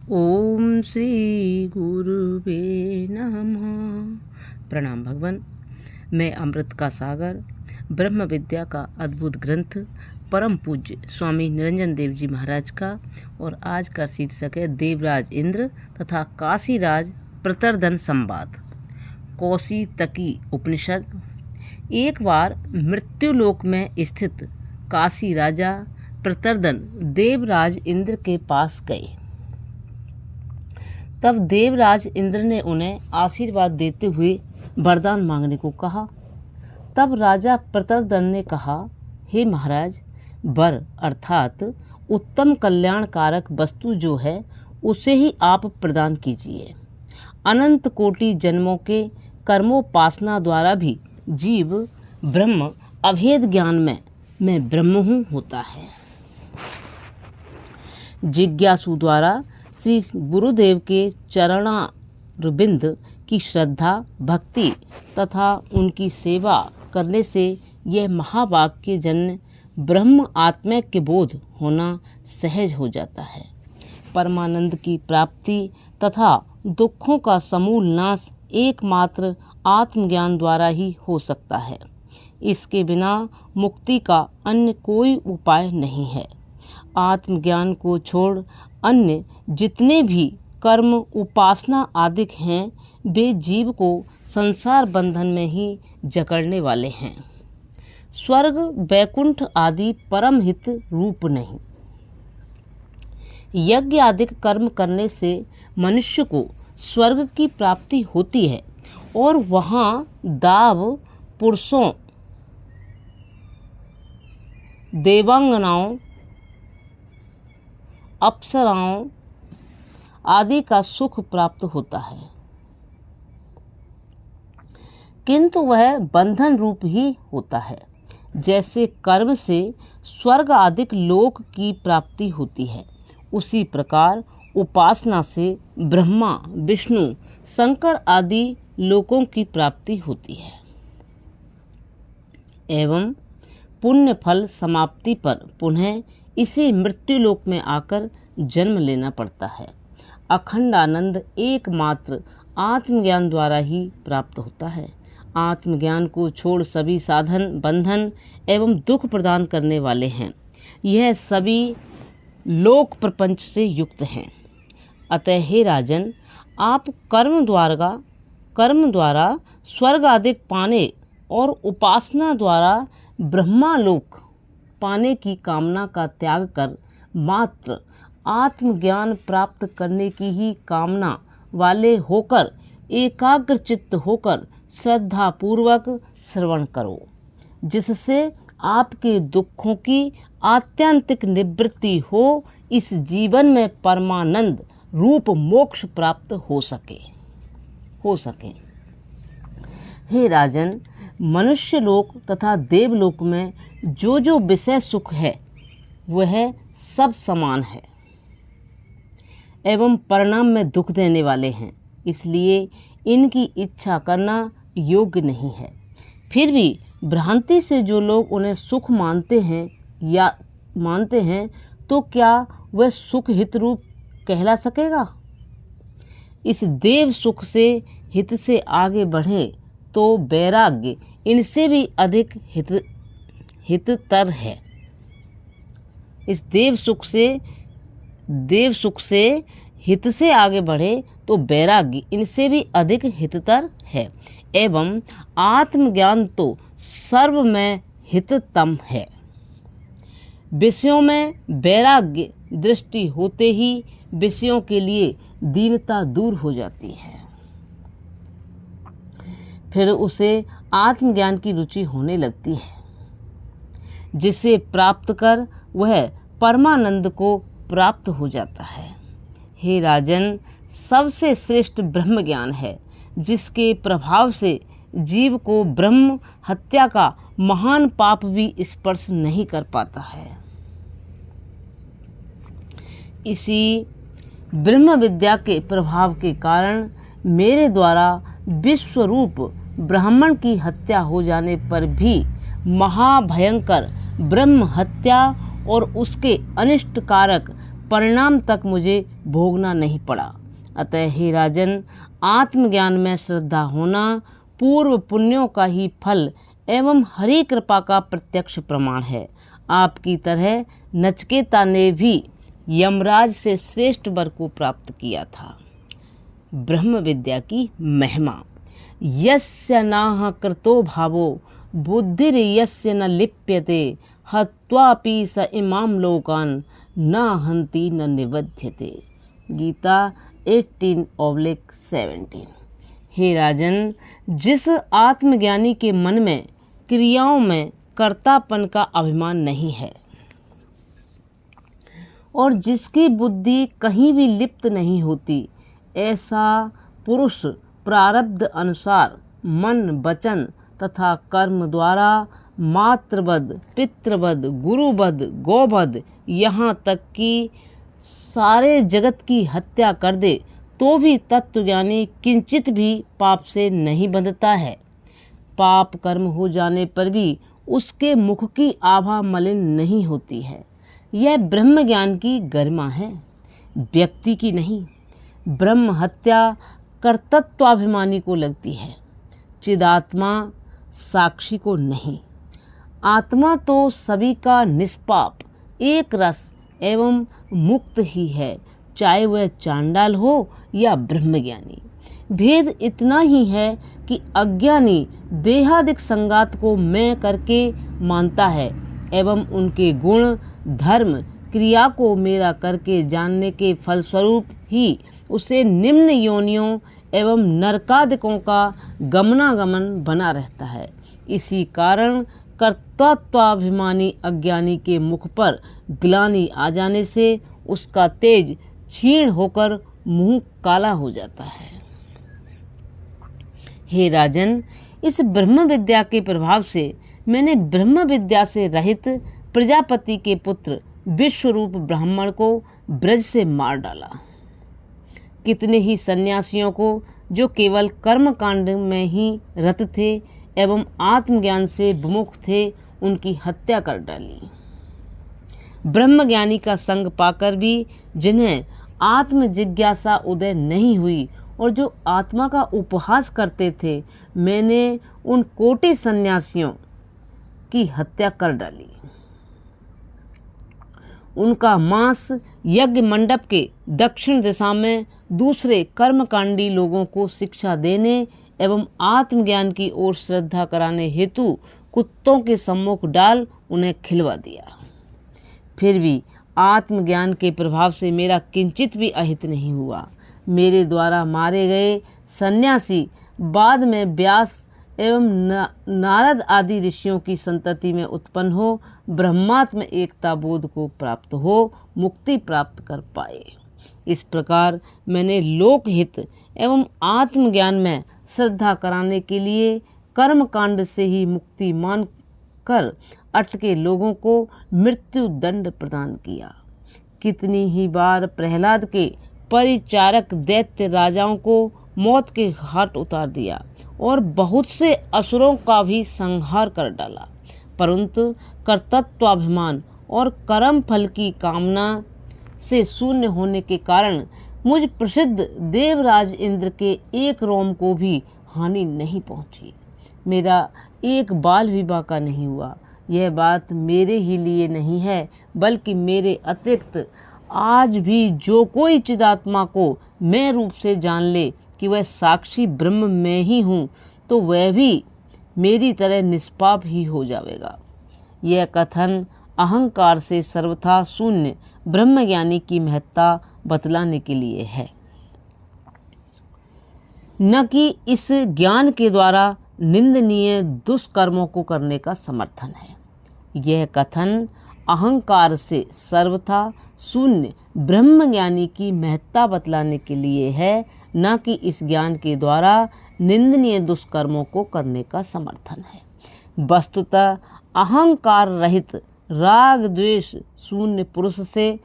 ओम श्री गुरुवे नमः। प्रणाम भगवान। मैं अमृत का सागर ब्रह्म विद्या का अद्भुत ग्रंथ परम पूज्य स्वामी निरंजन देव जी महाराज का, और आज का शीर्षक है देवराज इंद्र तथा काशीराज प्रतरदन संवाद। कौशितकी उपनिषद। एक बार मृत्युलोक में स्थित काशी राजा प्रतरदन देवराज इंद्र के पास गए। तब देवराज इंद्र ने उन्हें आशीर्वाद देते हुए वरदान मांगने को कहा। तब राजा प्रतरदन ने कहा, हे महाराज, वर अर्थात उत्तम कल्याणकारक वस्तु जो है उसे ही आप प्रदान कीजिए। अनंत कोटि जन्मों के कर्मोपासना द्वारा भी जीव ब्रह्म अभेद ज्ञान में मैं ब्रह्म हूँ होता है। जिज्ञासु द्वारा श्री गुरुदेव के चरणारविंद की श्रद्धा भक्ति तथा उनकी सेवा करने से यह महावाक्य जन्य ब्रह्म आत्मा के बोध होना सहज हो जाता है। परमानंद की प्राप्ति तथा दुखों का समूल नाश एकमात्र आत्मज्ञान द्वारा ही हो सकता है। इसके बिना मुक्ति का अन्य कोई उपाय नहीं है। आत्मज्ञान को छोड़ अन्य जितने भी कर्म उपासना आदि हैं, वे जीव को संसार बंधन में ही जकड़ने वाले हैं। स्वर्ग वैकुंठ आदि परम हित रूप नहीं। यज्ञ आदि कर्म करने से मनुष्य को स्वर्ग की प्राप्ति होती है और वहाँ दाव पुरुषों देवांगनाओं अप्सराओं आदि का सुख प्राप्त होता है, किंतु वह बंधन रूप ही होता है। जैसे कर्म से स्वर्ग आदि लोक की प्राप्ति होती है, उसी प्रकार उपासना से ब्रह्मा विष्णु शंकर आदि लोकों की प्राप्ति होती है। एवं पुण्य फल समाप्ति पर पुनः इसे मृत्युलोक में आकर जन्म लेना पड़ता है। अखंड आनंद एकमात्र आत्मज्ञान द्वारा ही प्राप्त होता है। आत्मज्ञान को छोड़ सभी साधन बंधन एवं दुख प्रदान करने वाले हैं। यह सभी लोक प्रपंच से युक्त हैं। अतः हे राजन, आप कर्म द्वारा स्वर्ग आदि पाने और उपासना द्वारा ब्रह्मालोक पाने की कामना का त्याग कर मात्र आत्मज्ञान प्राप्त करने की ही कामना वाले होकर एकाग्र चित्त होकर श्रद्धा पूर्वक श्रवण करो, जिससे आपके दुखों की आत्यंतिक निवृत्ति हो, इस जीवन में परमानंद रूप मोक्ष प्राप्त हो सके। हे राजन, मनुष्य लोक तथा देवलोक में जो विषय सुख है वह सब समान है एवं परिणाम में दुख देने वाले हैं, इसलिए इनकी इच्छा करना योग्य नहीं है। फिर भी भ्रांति से जो लोग उन्हें सुख मानते हैं तो क्या वह सुख हित रूप कहला सकेगा? इस देव सुख से हित से आगे बढ़े तो वैराग्य इनसे भी अधिक हिततर है। इस देव सुख से हित से आगे बढ़े तो वैराग्य इनसे भी अधिक हिततर है। एवं आत्मज्ञान तो सर्व में हिततम है। विषयों में वैराग्य दृष्टि होते ही विषयों के लिए दीनता दूर हो जाती है। फिर उसे आत्मज्ञान की रुचि होने लगती है, जिसे प्राप्त कर वह परमानंद को प्राप्त हो जाता है। हे राजन, सबसे श्रेष्ठ ब्रह्म ज्ञान है, जिसके प्रभाव से जीव को ब्रह्म हत्या का महान पाप भी स्पर्श नहीं कर पाता है। इसी ब्रह्म विद्या के प्रभाव के कारण मेरे द्वारा विश्वरूप ब्राह्मण की हत्या हो जाने पर भी महाभयंकर ब्रह्म हत्या और उसके अनिष्टकारक परिणाम तक मुझे भोगना नहीं पड़ा। अतः हे राजन, आत्मज्ञान में श्रद्धा होना पूर्व पुण्यों का ही फल एवं हरि कृपा का प्रत्यक्ष प्रमाण है। आपकी तरह नचिकेता ने भी यमराज से श्रेष्ठ वर को प्राप्त किया था। ब्रह्म विद्या की महिमा। यस्य नाह कृतो भावो बुद्धिर यस्य न लिप्यते हत्वापि स इमाम लोकान न हंति न निबध्यते। गीता 18:17। हे राजन, जिस आत्मज्ञानी के मन में क्रियाओं में कर्तापन का अभिमान नहीं है और जिसकी बुद्धि कहीं भी लिप्त नहीं होती, ऐसा पुरुष प्रारब्ध अनुसार मन, वचन तथा कर्म द्वारा मातृवध, पितृवध, गुरुवध, गौवध, यहाँ तक कि सारे जगत की हत्या कर दे तो भी तत्वज्ञानी किंचित भी पाप से नहीं बंधता है। पाप कर्म हो जाने पर भी उसके मुख की आभा मलिन नहीं होती है। यह ब्रह्म ज्ञान की गरिमा है, व्यक्ति की नहीं। ब्रह्म हत्या कर्तृत्वाभिमानी को लगती है, चिदात्मा साक्षी को नहीं। आत्मा तो सभी का निष्पाप, एक रस एवं मुक्त ही है, चाहे वह चांडाल हो या ब्रह्मज्ञानी। भेद इतना ही है कि अज्ञानी देहादिक संगात को मैं करके मानता है एवं उनके गुण, धर्म, क्रिया को मेरा करके जानने के फलस्वरूप ही उसे निम्न योनियों एवं नरकादिकों का गमनागमन बना रहता है। इसी कारण कर्तृत्वाभिमानी अज्ञानी के मुख पर ग्लानि आ जाने से उसका तेज क्षीण होकर मुंह काला हो जाता है। हे राजन, इस ब्रह्म विद्या के प्रभाव से मैंने ब्रह्म विद्या से रहित प्रजापति के पुत्र विश्वरूप ब्राह्मण को ब्रज से मार डाला। कितने ही सन्यासियों को जो केवल कर्म कांड में ही रत थे एवं आत्मज्ञान से विमुख थे, उनकी हत्या कर डाली। ब्रह्मज्ञानी का संग पाकर भी जिन्हें आत्म जिज्ञासा उदय नहीं हुई और जो आत्मा का उपहास करते थे, मैंने उन कोटि सन्यासियों की हत्या कर डाली। उनका मांस यज्ञ मंडप के दक्षिण दिशा में दूसरे कर्मकांडी लोगों को शिक्षा देने एवं आत्मज्ञान की ओर श्रद्धा कराने हेतु कुत्तों के सम्मुख डाल उन्हें खिलवा दिया। फिर भी आत्मज्ञान के प्रभाव से मेरा किंचित भी अहित नहीं हुआ। मेरे द्वारा मारे गए सन्यासी बाद में व्यास एवं नारद आदि ऋषियों की संतति में उत्पन्न हो ब्रह्मात्म एकता बोध को प्राप्त हो मुक्ति प्राप्त कर पाए। इस प्रकार मैंने लोकहित एवं आत्मज्ञान में श्रद्धा कराने के लिए कर्म कांड से ही मुक्ति मान कर अटके लोगों को मृत्यु दंड प्रदान किया। कितनी ही बार प्रहलाद के परिचारक दैत्य राजाओं को मौत के घाट उतार दिया और बहुत से असुरों का भी संहार कर डाला, परंतु कर्तृत्वाभिमान और कर्म फल की कामना से शून्य होने के कारण मुझ प्रसिद्ध देवराज इंद्र के एक रोम को भी हानि नहीं पहुंची। मेरा एक बाल भी बाका नहीं हुआ। यह बात मेरे ही लिए नहीं है, बल्कि मेरे अतिरिक्त आज भी जो कोई चिदात्मा को मैं रूप से जान ले कि वह साक्षी ब्रह्म में ही हूँ, तो वह भी मेरी तरह निष्पाप ही हो जाएगा। यह कथन अहंकार से सर्वथा शून्य ब्रह्मज्ञानी की महत्ता बतलाने के लिए है, न कि इस ज्ञान के द्वारा निंदनीय दुष्कर्मों को करने का समर्थन है। यह कथन अहंकार से सर्वथा शून्य ब्रह्मज्ञानी की महत्ता बतलाने के लिए है, न कि इस ज्ञान के द्वारा निंदनीय दुष्कर्मों को करने का समर्थन है। वस्तुतः अहंकार रहित राग द्वेष शून्य पुरुष से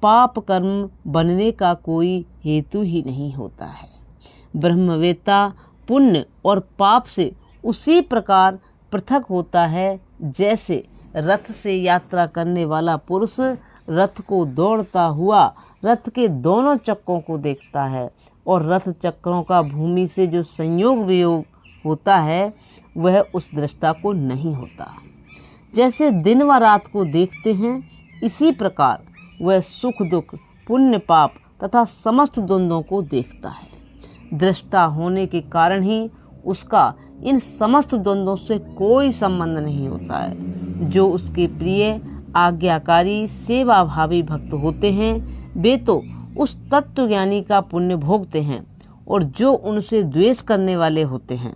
पाप कर्म बनने का कोई हेतु ही नहीं होता है। ब्रह्मवेत्ता पुण्य और पाप से उसी प्रकार पृथक होता है जैसे रथ से यात्रा करने वाला पुरुष रथ को दौड़ता हुआ रथ के दोनों चक्रों को देखता है और रथ चक्रों का भूमि से जो संयोग वियोग होता है वह उस दृष्टा को नहीं होता। जैसे दिन व रात को देखते हैं इसी प्रकार वह सुख दुख पुण्य पाप तथा समस्त द्वंद्वों को देखता है। दृष्टा होने के कारण ही उसका इन समस्त द्वंद्वों से कोई संबंध नहीं होता है। जो उसके प्रिय आज्ञाकारी सेवाभावी भक्त होते हैं वे तो उस तत्वज्ञानी का पुण्य भोगते हैं और जो उनसे द्वेष करने वाले होते हैं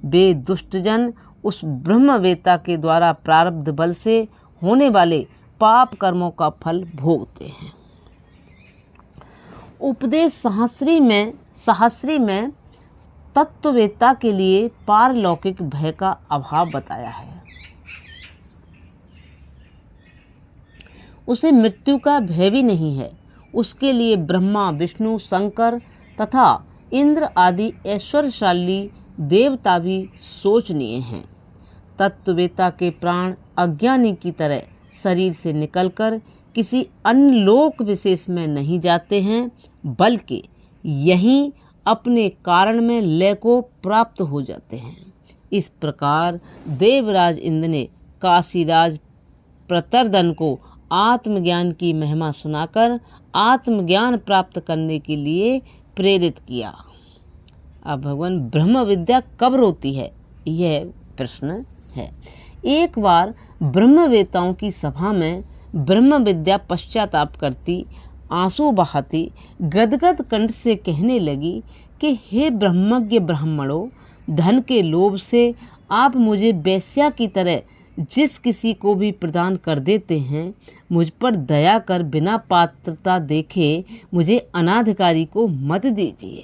वे दुष्टजन उस ब्रह्मवेत्ता के द्वारा प्रारब्ध बल से होने वाले पाप कर्मों का फल भोगते हैं। उपदेश सहस्री में तत्ववेत्ता के लिए पारलौकिक भय का अभाव बताया है। उसे मृत्यु का भय भी नहीं है। उसके लिए ब्रह्मा विष्णु शंकर तथा इंद्र आदि ऐश्वर्यशाली देवता भी सोचनीय हैं। तत्ववेत्ता के प्राण अज्ञानी की तरह शरीर से निकलकर किसी अन्य लोक विशेष में नहीं जाते हैं, बल्कि यहीं अपने कारण में लय को प्राप्त हो जाते हैं। इस प्रकार देवराज इंद्र ने काशीराज प्रतरदन को आत्मज्ञान की महिमा सुनाकर आत्मज्ञान प्राप्त करने के लिए प्रेरित किया। अब भगवान ब्रह्म विद्या कब रोती है, यह प्रश्न है। एक बार ब्रह्मवेत्ताओं की सभा में ब्रह्म विद्या पश्चाताप करती, आंसू बहाती, गदगद कंठ से कहने लगी कि हे ब्रह्मज्ञ ब्राह्मणों, धन के लोभ से आप मुझे वेश्या की तरह जिस किसी को भी प्रदान कर देते हैं, मुझ पर दया कर बिना पात्रता देखे मुझे अनाधिकारी को मत दीजिए।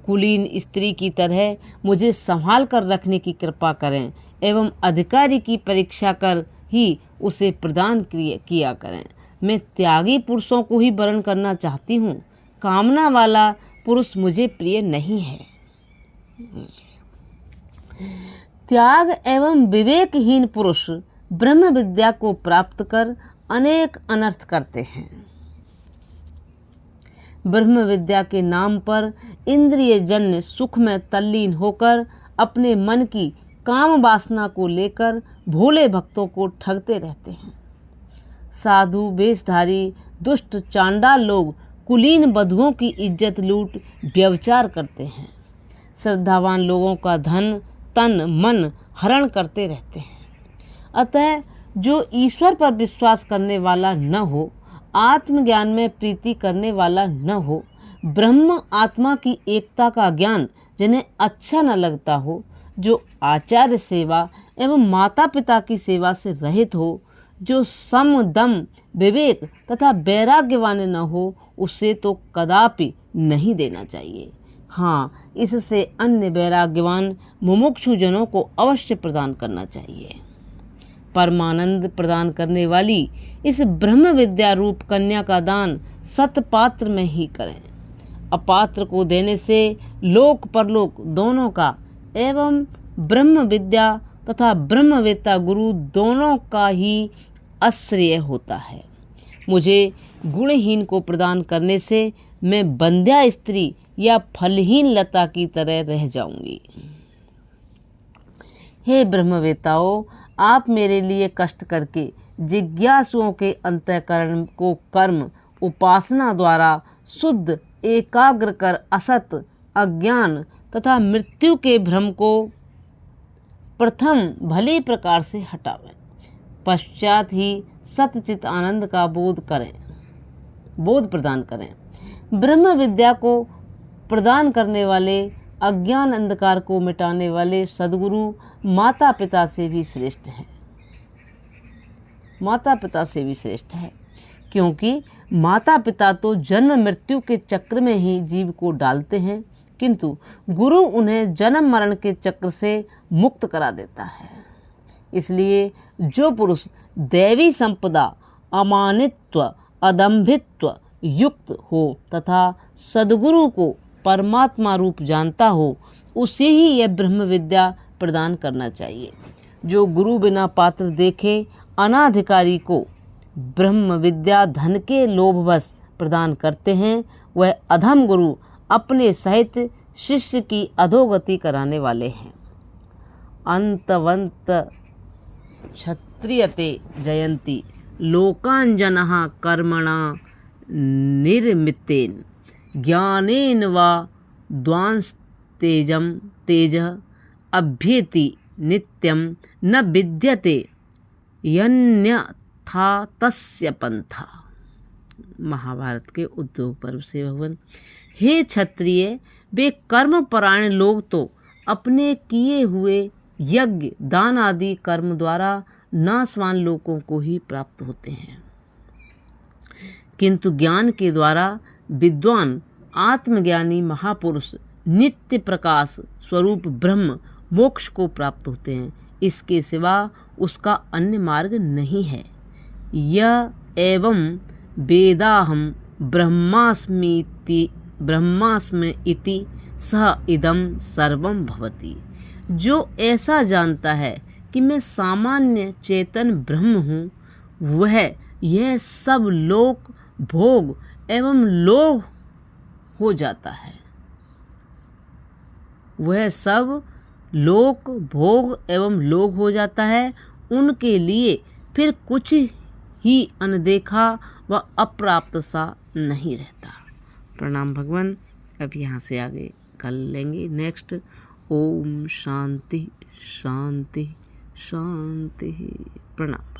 कुलीन स्त्री की तरह मुझे संभाल कर रखने की कृपा करें एवं अधिकारी की परीक्षा कर ही उसे प्रदान किया करें। मैं त्यागी पुरुषों को ही वरण करना चाहती हूँ, कामना वाला पुरुष मुझे प्रिय नहीं है। त्याग एवं विवेकहीन पुरुष ब्रह्म विद्या को प्राप्त कर अनेक अनर्थ करते हैं। ब्रह्म विद्या के नाम पर इंद्रिय जन्य सुख में तल्लीन होकर अपने मन की काम वासना को लेकर भोले भक्तों को ठगते रहते हैं। साधु वेशधारी दुष्ट चांडाल लोग कुलीन बधुओं की इज्जत लूट व्यभिचार करते हैं। श्रद्धावान लोगों का धन तन मन हरण करते रहते हैं। अतः जो ईश्वर पर विश्वास करने वाला न हो, आत्मज्ञान में प्रीति करने वाला न हो, ब्रह्म आत्मा की एकता का ज्ञान जिन्हें अच्छा न लगता हो, जो आचार्य सेवा एवं माता पिता की सेवा से रहित हो, जो सम दम विवेक तथा वैराग्यवान न हो, उसे तो कदापि नहीं देना चाहिए। हाँ, इससे अन्य वैराग्यवान मुमुक्षुजनों को अवश्य प्रदान करना चाहिए। परमानंद प्रदान करने वाली इस ब्रह्म विद्या रूप कन्या का दान सतपात्र में ही करें। अपात्र को देने से लोक परलोक दोनों का एवं ब्रह्म विद्या तथा ब्रह्मवेत्ता गुरु दोनों का ही आश्रय होता है। मुझे गुणहीन को प्रदान करने से मैं बंध्या स्त्री या फलहीन लता की तरह रह जाऊंगी। हे ब्रह्मवेत्ताओं, आप मेरे लिए कष्ट करके जिज्ञासुओं के अंतःकरण को कर्म उपासना द्वारा शुद्ध एकाग्र कर असत अज्ञान तथा मृत्यु के भ्रम को प्रथम भली प्रकार से हटावें, पश्चात ही सतचित आनंद का बोध प्रदान करें। ब्रह्म विद्या को प्रदान करने वाले अज्ञान अंधकार को मिटाने वाले सद्गुरु माता पिता से भी श्रेष्ठ है। माता पिता से भी श्रेष्ठ है, क्योंकि माता पिता तो जन्म मृत्यु के चक्र में ही जीव को डालते हैं, किंतु गुरु उन्हें जन्म मरण के चक्र से मुक्त करा देता है। इसलिए जो पुरुष दैवी संपदा अमानित्व अदम्भित्व युक्त हो तथा सद्गुरु को परमात्मा रूप जानता हो, उसे ही यह ब्रह्म विद्या प्रदान करना चाहिए। जो गुरु बिना पात्र देखे अनाधिकारी को ब्रह्म विद्या धन के लोभवश प्रदान करते हैं, वह अधम गुरु अपने सहित शिष्य की अधोगति कराने वाले हैं। अंतवंत क्षत्रियते जयन्ति लोकांजनः कर्मणा निर्मितेन ज्ञानेन वा द्वांस्तेजं तेजः अभ्येति नित्यं न विद्यते यन्यथा तस्य पंथा। महाभारत के उद्योग पर्व से भगवान। हे क्षत्रिय, वे कर्मपरायण लोग तो अपने किए हुए यज्ञ दान आदि कर्म द्वारा नाशवान लोगों को ही प्राप्त होते हैं, किंतु ज्ञान के द्वारा विद्वान आत्मज्ञानी महापुरुष नित्य प्रकाश स्वरूप ब्रह्म मोक्ष को प्राप्त होते हैं। इसके सिवा उसका अन्य मार्ग नहीं है। यह एवं वेदाहम ब्रह्मास्मि इति सह इदं सर्वं भवति। जो ऐसा जानता है कि मैं सामान्य चेतन ब्रह्म हूँ, वह यह सब लोक भोग एवं लोभ हो जाता है। वह सब लोक भोग एवं लोभ हो जाता है। उनके लिए फिर कुछ ही अनदेखा व अप्राप्त सा नहीं रहता। प्रणाम भगवान। अब यहाँ से आगे कल लेंगे नेक्स्ट। ओम शांति शांति शांति। प्रणाम।